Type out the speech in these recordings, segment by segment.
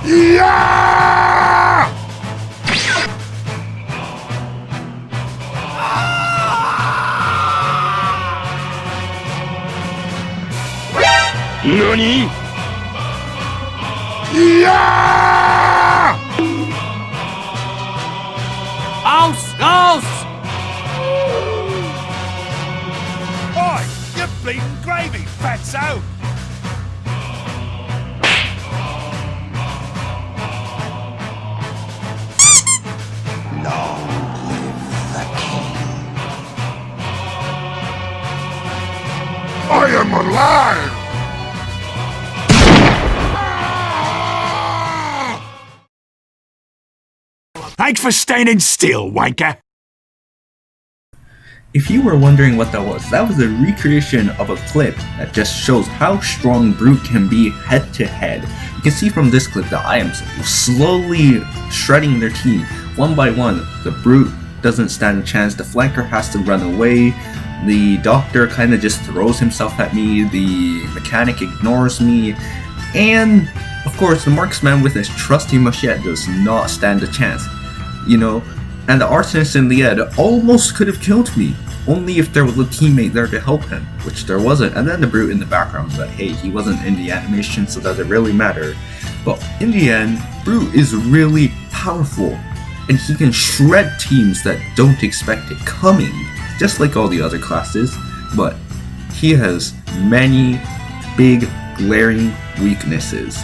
Yeah! NANI? Yeah! Aus! Oi, you're bleeding gravy, fatso! I am alive! Thanks for standing still, wanker! If you were wondering what that was a recreation of a clip that just shows how strong Brute can be head to head. You can see from this clip that I am slowly shredding their team one by one. The Brute doesn't stand a chance, the flanker has to run away, the doctor kind of just throws himself at me, the mechanic ignores me, and of course the marksman with his trusty machete does not stand a chance. You know, and the arsonist in the end almost could have killed me, only if there was a teammate there to help him, which there wasn't, and then the Brute in the background, but hey, he wasn't in the animation, so does it really matter? But in the end, Brute is really powerful, and he can shred teams that don't expect it coming, just like all the other classes, but he has many big, glaring weaknesses.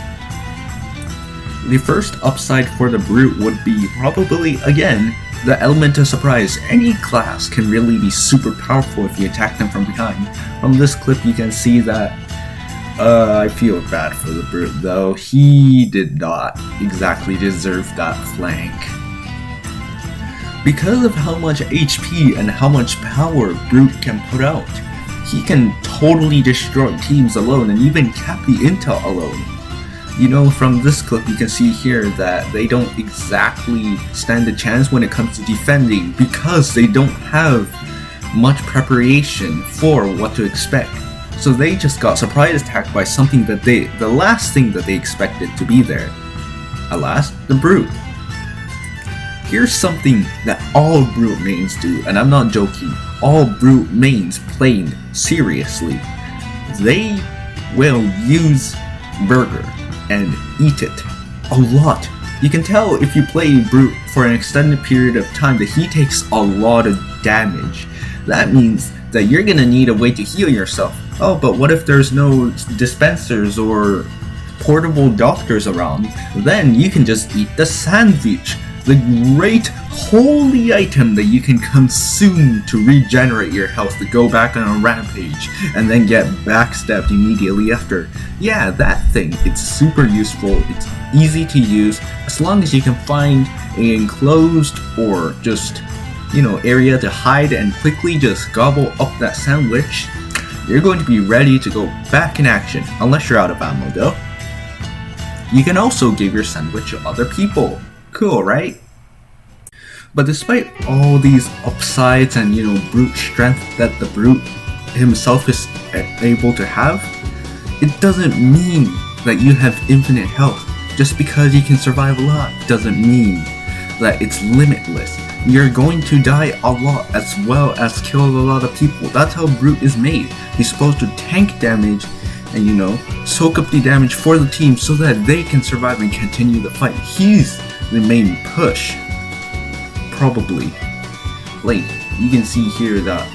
The first upside for the Brute would be probably, again, the element of surprise. Any class can really be super powerful if you attack them from behind. From this clip you can see that I feel bad for the Brute though. He did not exactly deserve that flank. Because of how much HP and how much power Brute can put out, he can totally destroy teams alone and even cap the intel alone. You know, from this clip you can see here that they don't exactly stand a chance when it comes to defending because they don't have much preparation for what to expect. So they just got surprise attacked by something that the last thing that they expected to be there. Alas, the Brute. Here's something that all Brute mains do, and I'm not joking, all Brute mains playing seriously. They will use Burger and eat it a lot. You can tell if you play Brute for an extended period of time that he takes a lot of damage. That means that you're gonna need a way to heal yourself. Oh, but what if there's no dispensers or portable doctors around? Then you can just eat the sandwich, the great holy item that you can consume to regenerate your health, to go back on a rampage and then get backstabbed immediately after. Yeah, that thing, it's super useful, it's easy to use, as long as you can find an enclosed or just, you know, area to hide and quickly just gobble up that sandwich. You're going to be ready to go back in action, unless you're out of ammo though. You can also give your sandwich to other people. Cool, right? But despite all these upsides and, you know, Brute strength that the Brute himself is able to have, it doesn't mean that you have infinite health. Just because you can survive a lot doesn't mean that it's limitless. You're going to die a lot as well as kill a lot of people. That's how Brute is made. He's supposed to tank damage and, you know, soak up the damage for the team so that they can survive and continue the fight. He's the main push. Probably. Like, you can see here that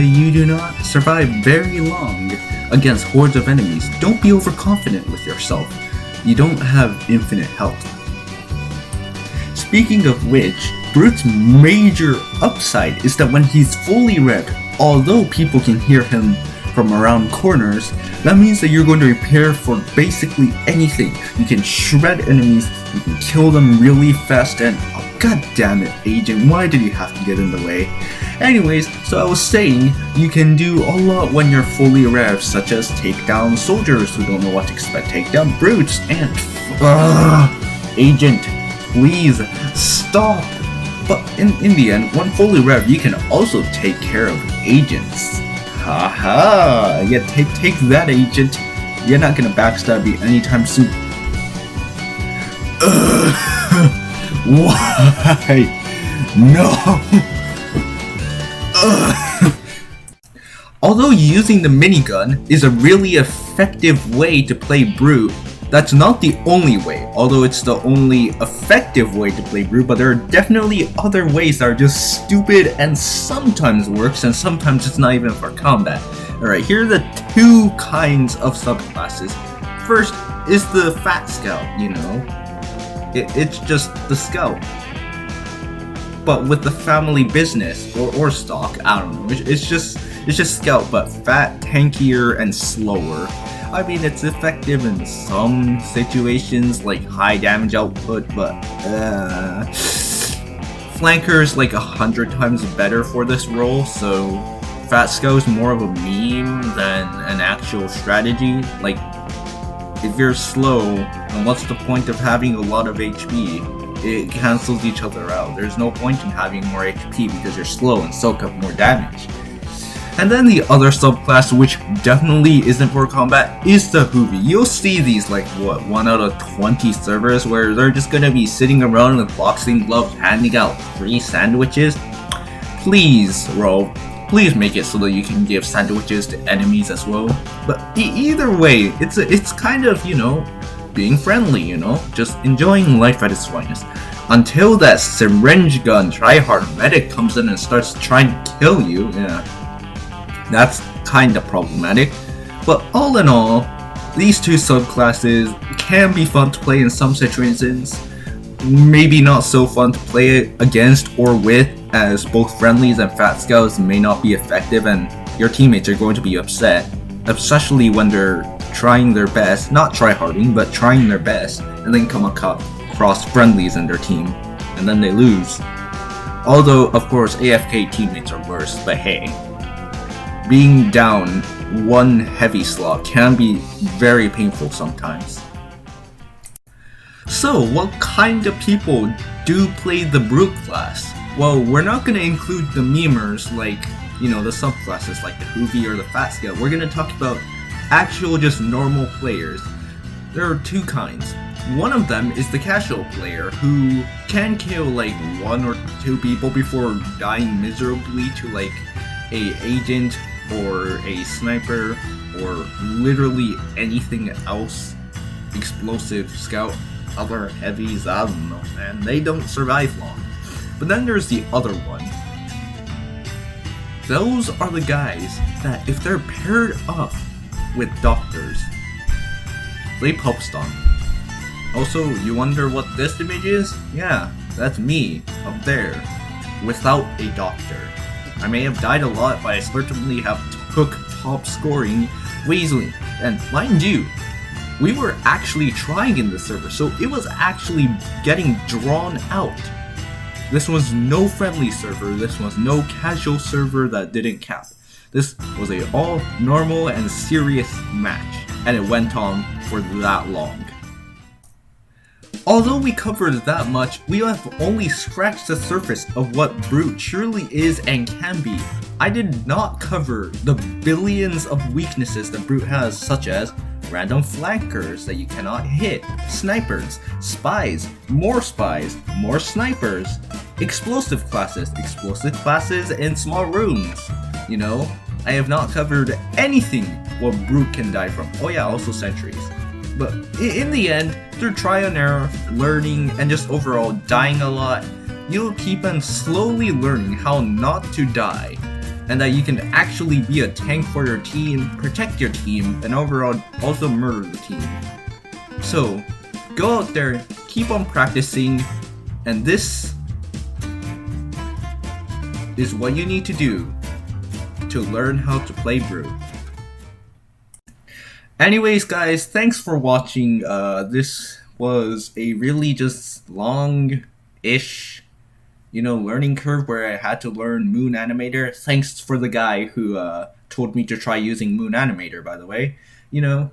you do not survive very long against hordes of enemies. Don't be overconfident with yourself. You don't have infinite health. Speaking of which, Brute's major upside is that when he's fully revved, although people can hear him from around corners, that means that you're going to prepare for basically anything. You can shred enemies, you can kill them really fast, and oh, god damn it, Agent, why did you have to get in the way? Anyways, so I was saying, you can do a lot when you're fully revved, such as take down soldiers who don't know what to expect, take down brutes, and Agent, please stop. But in the end, when fully revved, you can also take care of agents. Haha, yeah, take that, Agent. You're not gonna backstab me anytime soon. Why? No! Although using the minigun is a really effective way to play Brute, that's not the only way. Although it's the only effective way to play Brute, but there are definitely other ways that are just stupid and sometimes works and sometimes it's not even for combat. Alright, here are the two kinds of subclasses. First is the Fat Scout, you know. It's just the Scout. But with the family business or stock, I don't know. It's just Scout, but fat, tankier, and slower. I mean, it's effective in some situations, like high damage output, but Flanker's like 100 times better for this role, so Fat Scout's more of a meme than an actual strategy. Like, if you're slow, then what's the point of having a lot of HP? It cancels each other out. There's no point in having more HP because you're slow and soak up more damage. And then the other subclass, which definitely isn't for combat, is the Hoovie. You'll see these like, what, 1 out of 20 servers where they're just gonna be sitting around with boxing gloves handing out free sandwiches. Please, Ro, please make it so that you can give sandwiches to enemies as well. But either way, it's kind of, you know, being friendly, you know, just enjoying life at its finest. Until that syringe gun tryhard medic comes in and starts trying to kill you, yeah, that's kinda problematic. But all in all, these two subclasses can be fun to play in some situations, maybe not so fun to play it against or with, as both friendlies and Fat Scouts may not be effective and your teammates are going to be upset, especially when they're trying their best, not tryharding, but trying their best, and then come across friendlies in their team, and then they lose. Although, of course, AFK teammates are worse, but hey, being down one heavy slot can be very painful sometimes. So, what kind of people do play the Brute class? Well, we're not going to include the memers like, you know, the subclasses like the Hoovie or the Fat Scout. We're going to talk about actual just normal players. There are two kinds. One of them is the casual player who can kill like 1 or 2 people before dying miserably to like a agent or a sniper or literally anything else, explosive, scout, other heavies, I don't know, man, they don't survive long. But then there's the other one. Those are the guys that if they're paired up with doctors, they pop stun. Also, you wonder what this image is? Yeah, that's me, up there, without a doctor. I may have died a lot, but I certainly have took top scoring easily. And mind you, we were actually trying in the server, so it was actually getting drawn out. This was no friendly server, this was no casual server that didn't cap. This was a all normal and serious match, and it went on for that long. Although we covered that much, we have only scratched the surface of what Brute truly is and can be. I did not cover the billions of weaknesses that Brute has, such as random flankers that you cannot hit, snipers, spies, more snipers, explosive classes in small rooms. You know, I have not covered anything what Brute can die from. Oh yeah, also sentries. But in the end, through trial and error, learning, and just overall dying a lot, you'll keep on slowly learning how not to die, and that you can actually be a tank for your team, protect your team, and overall also murder the team. So, go out there, keep on practicing, and this is what you need to do to learn how to play Brute. Anyways, guys, thanks for watching. This was a really just long-ish, you know, learning curve where I had to learn Moon Animator. Thanks for the guy who told me to try using Moon Animator, by the way. You know,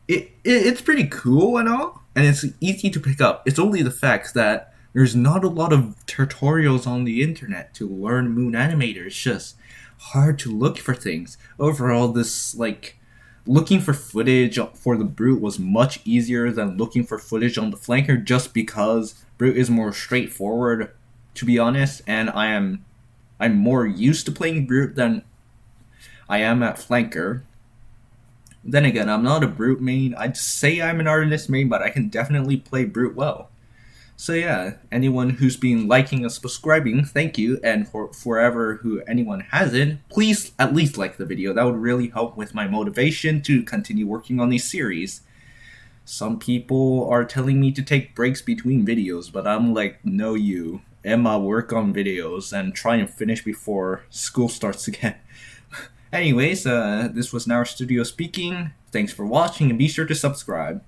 it's pretty cool and all, and it's easy to pick up. It's only the fact that there's not a lot of tutorials on the internet to learn Moon Animator. It's just hard to look for things. Overall, this looking for footage for the Brute was much easier than looking for footage on the Flanker, just because Brute is more straightforward, to be honest, and I'm more used to playing Brute than I am at Flanker. Then again, I'm not a Brute main. I'd say I'm an Artist main, but I can definitely play Brute well. So yeah, anyone who's been liking and subscribing, thank you, and for forever who anyone hasn't, please at least like the video. That would really help with my motivation to continue working on these series. Some people are telling me to take breaks between videos, but I'm like, no you. Emma, work on videos and try and finish before school starts again. Anyways, this was Naur Studio speaking. Thanks for watching and be sure to subscribe.